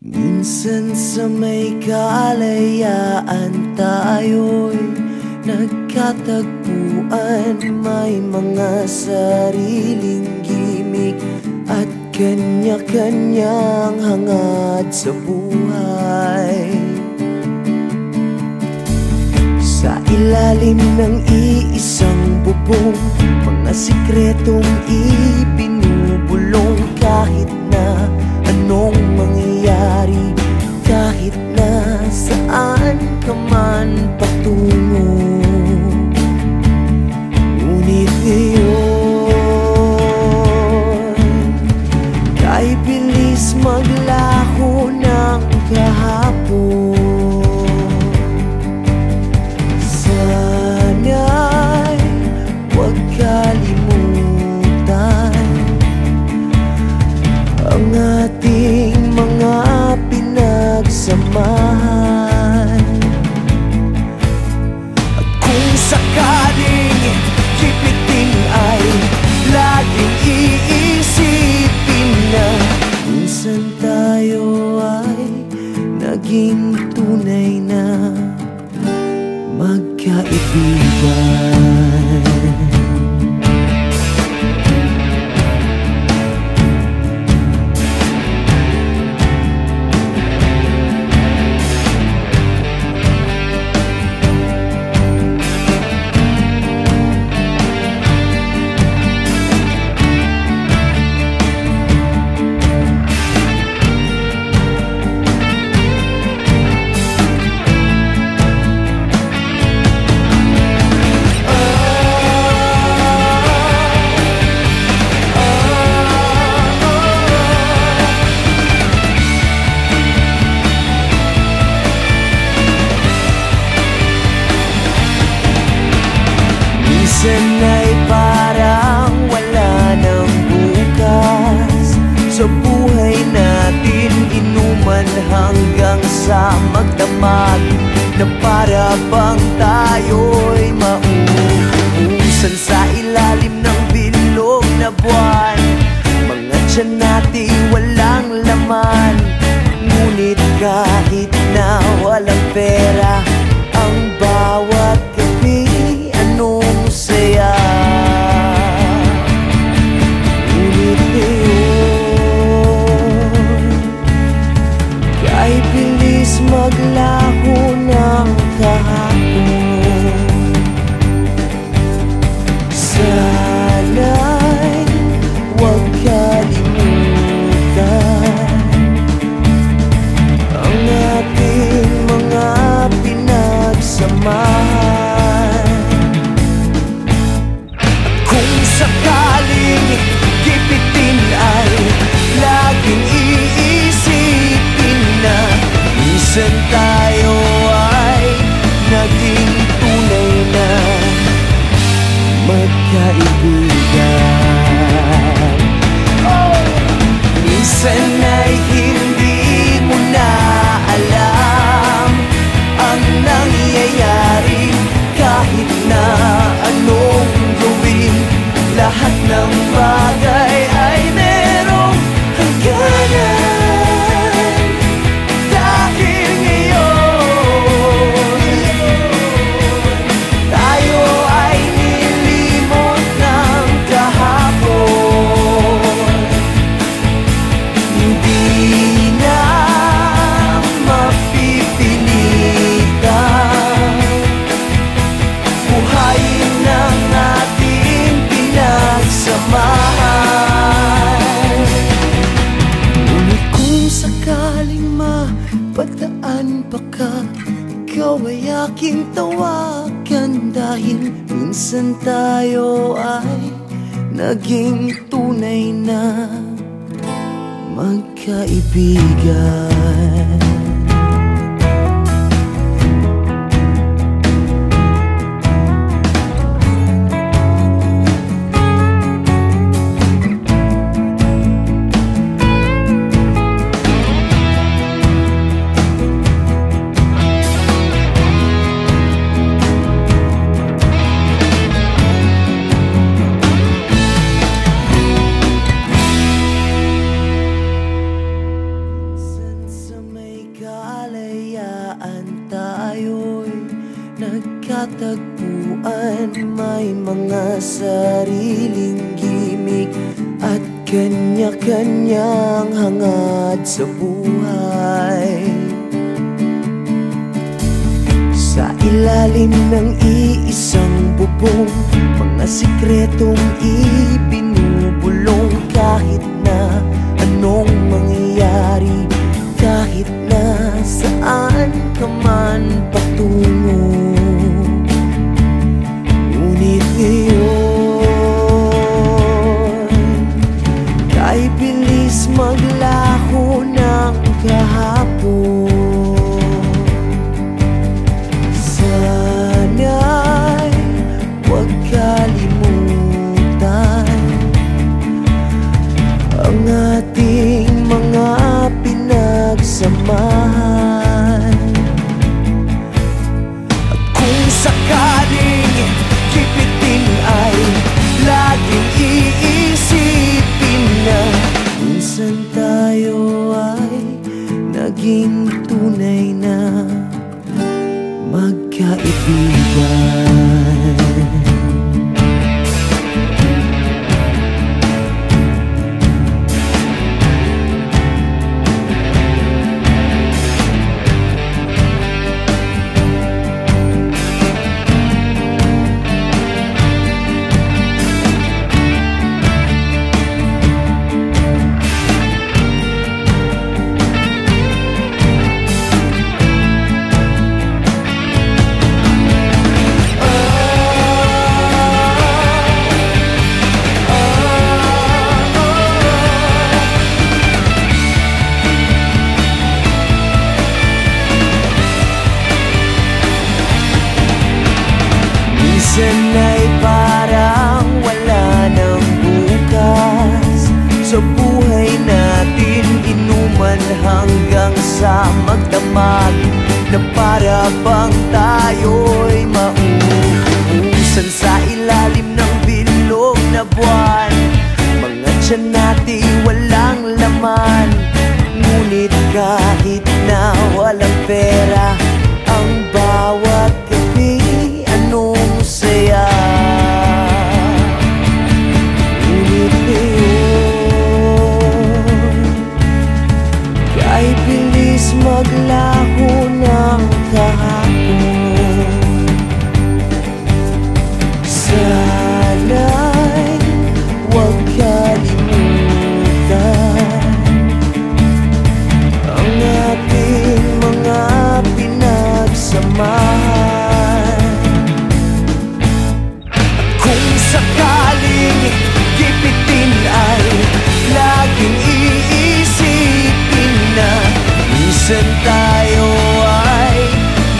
Minsan sa may kalayaan tayo'y nagkatagpuan. May mga sariling gimik at kanya-kanyang hangad sa buhay. Sa ilalim ng iisang bubong, mga sikretong ibinubulong. Kahit na anong mangyayari, kahit na saan ka man patungo, ngunit ngayon kay bilis maglaho ng kahapon. Sana'y huwag kalimutan ang ating mga pinagsamahan. At kung sakaling kipitin ay laging iisipin na minsan tayo ay naging tunay na magkaibigan. Minsan ay parang wala ng bukas sa buhay natin. Inuman hanggang sa magdamag na para bang tayo'y mauubusan sa ilalim ng bilog na buwan. Mga tiyan natin walang laman, ngunit kahit na walang pera, ang bawat gabi anong saya. Ngunit ngayon kay bilis maglaho ng kahapon. Sana'y huwag kalimutan ang ating mga pinagsamahan. Sakaling kipitin ay laging iisipin na minsan tayo ay naging tunay na magkaibigan. Minsan ay hindi mo na alam ang nangyayari, kahit na anong gawin, lahat ng bagay ay merong hangganan. Dahil ngayon tayo ay nilimot ng kahapon. Hindi na mapipilitan buhayin ng ating pinagsamahan. Ngunit kung sakaling mapadaan pa ka, ikaw ay aking tawagan. Dahil minsan tayo ay naging tunay na magkaibigan. So saan tayo'y nagkatagpuan. May mga sariling gimik at kanya-kanyang hangad sa buhay. Sa ilalim ng iisang bubong, mga sikretong ibinubulong. Kahit na anong mangyayari, kahit na saan ka man patungo, ngunit ngayon, kay bilis maglaho ng kahapon. Sana'y huwag kalimutan ang ating mga pinagsamahan. At kung sakaling kipitin ay laging iisipin na minsan tayo ay naging tunay na magkaibigan. Minsan ay parang wala ng bukas sa buhay natin. Inuman hanggang sa magdamag na para bang tayo'y mauubusan sa ilalim ng bilog na buwan. Mga tiyan natin walang laman, ngunit kahit na walang pera, ang bawat gabi anong saya. Ngunit ngayon, kay bilis maglaho ng kahapon. Sana'y huwag kalimutan ang ating mga pinagsamahan. Kung sakaling kipitin ay laging iisipin na minsan tayo ay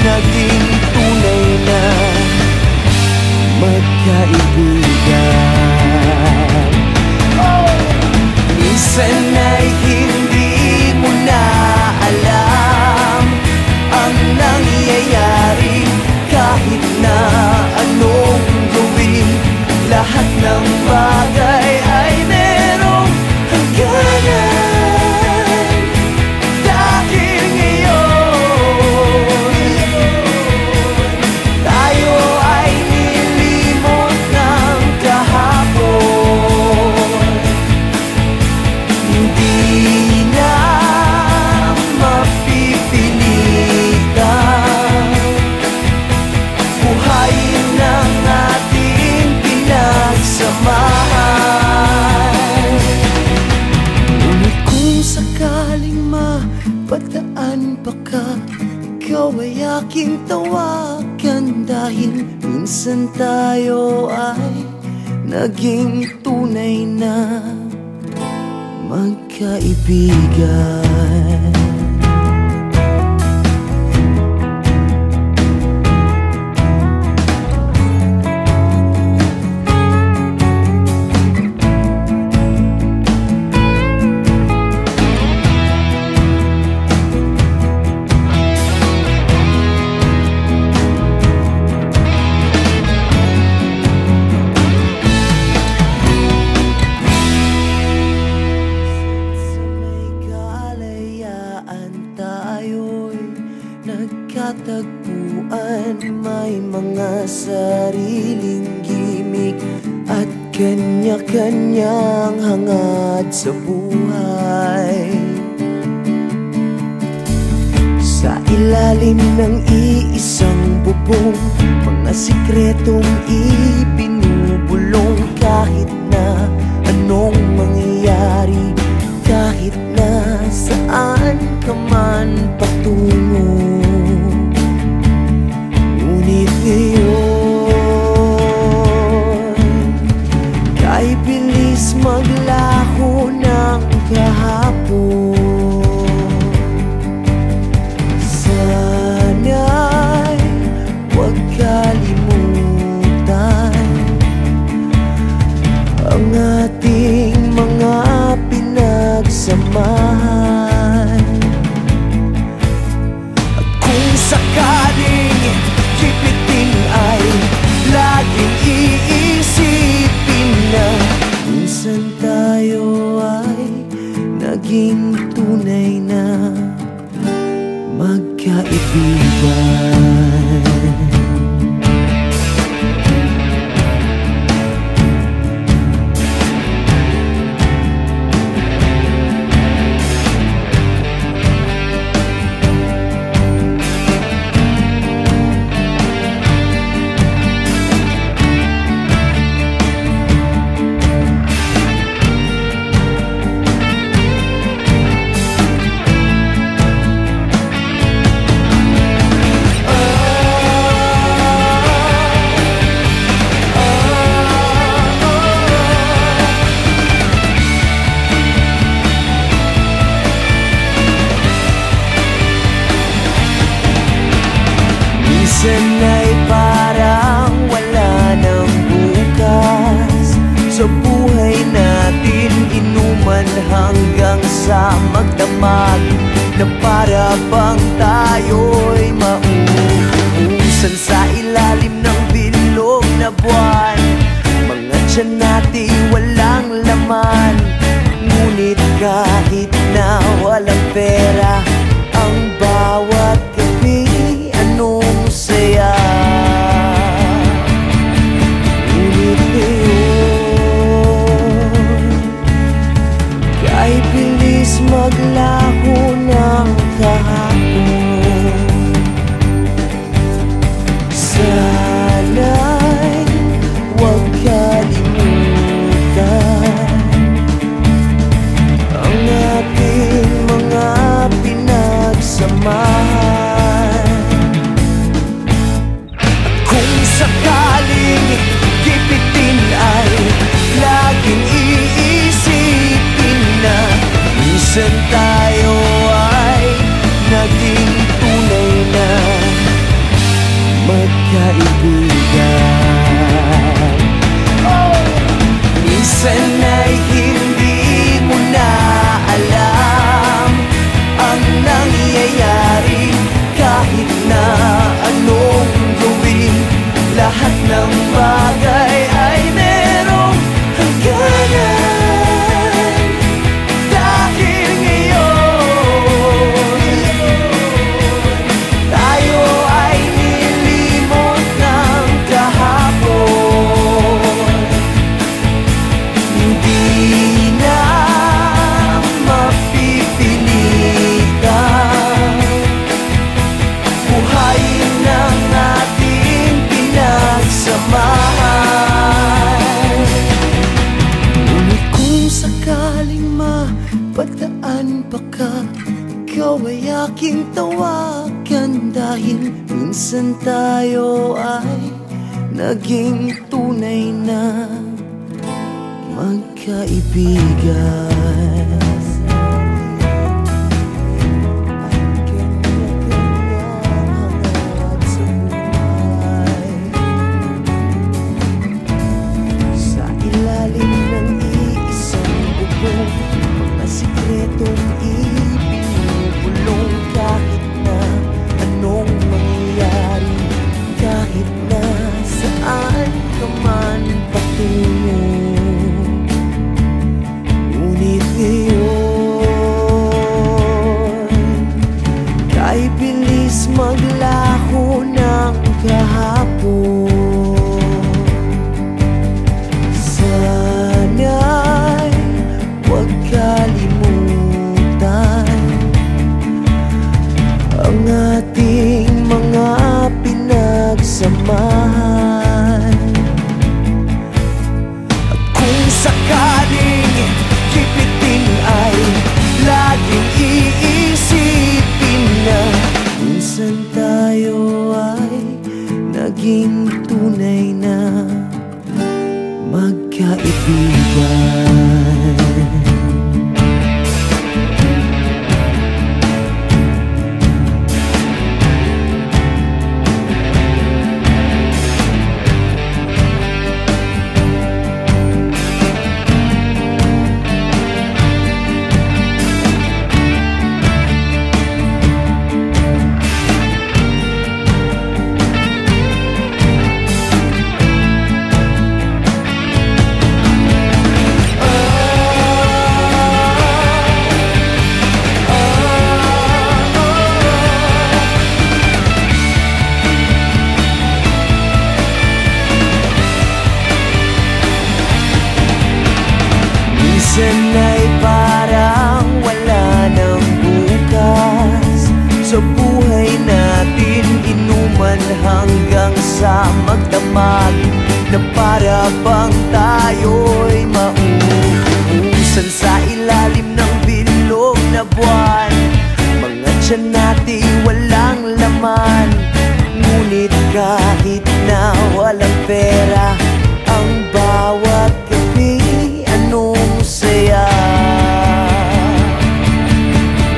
naging tunay na magkaibigan. Minsan ay hindi mo na alam ang nangyayari, kahit na anong gawin, lahat ng bagay ay merong hangganan. Dahil ngayon, tayo ay nilimot ng kahapon. Hindi na mapipilitan buhayin ng ating pinagsamahan. Ngunit kung sakaling mapadaan pa ka, ikaw ay aking tawagan. Dahil minsan tayo ay naging tunay na magkaibigan. Sa may kalayaan nagkatagpuan, may mga sariling gimik at kanya-kanyang hangad sa buhay. Sa ilalim ng iisang bubong, mga sikretong ibinubulong. Kahit na anong mangyayari, kahit na saan ka man patungo, ngunit ngayon, kay bilis maglaho ng kahapon. Sana'y huwag kalimutan ang ating mga pinagsamahan. At kung sakaling kipitin ay laging iisipin na minsan tayo ay naging tunay na magkaibigan. Minsan ay parang wala nang bukas sa buhay natin, inuman hanggang sa magdamag, na para bang tayo'y mauubusan sa ilalim ng bilog na buwan. Mga tiyan natin walang laman, ngunit kahit na walang pera, ang bawat gabi anong saya. Ngunit ngayon, kay bilis maglaho ng kahapon. Sana'y huwag kalimutan ang ating mga pinagsamahan. Sakaling kipitin ay laging iisipin na minsan tayo ay naging tunay na magkaibigan. Minsan ay hindi mo na alam ang nangyayari, kahit na anong gawin, lahat ng bagay ay merong hangganan. Dahil ngayon, tayo ay nilimot ng kahapon. Hindi na mapipilitan buhayin ng ating pinagsamahan. Ngunit kung sakaling mapadaan pa ka, ikaw ay aking tawagan, dahil minsan tayo ay naging tunay na magkaibigan. Mga sikretong ibinubulong, kahit na anong mangyayari, kahit na saan ka man patungo, ngunit ngayon buhay natin, inuman hanggang sa magdamag, na para bang tayo'y mauubusan sa ilalim ng bilog na buwan. Mga tiyan natin walang laman, ngunit kahit na walang pera, ang bawat gabi anong saya.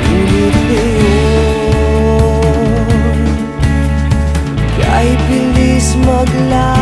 Ngunit ngayon, kahit bilis maglaho,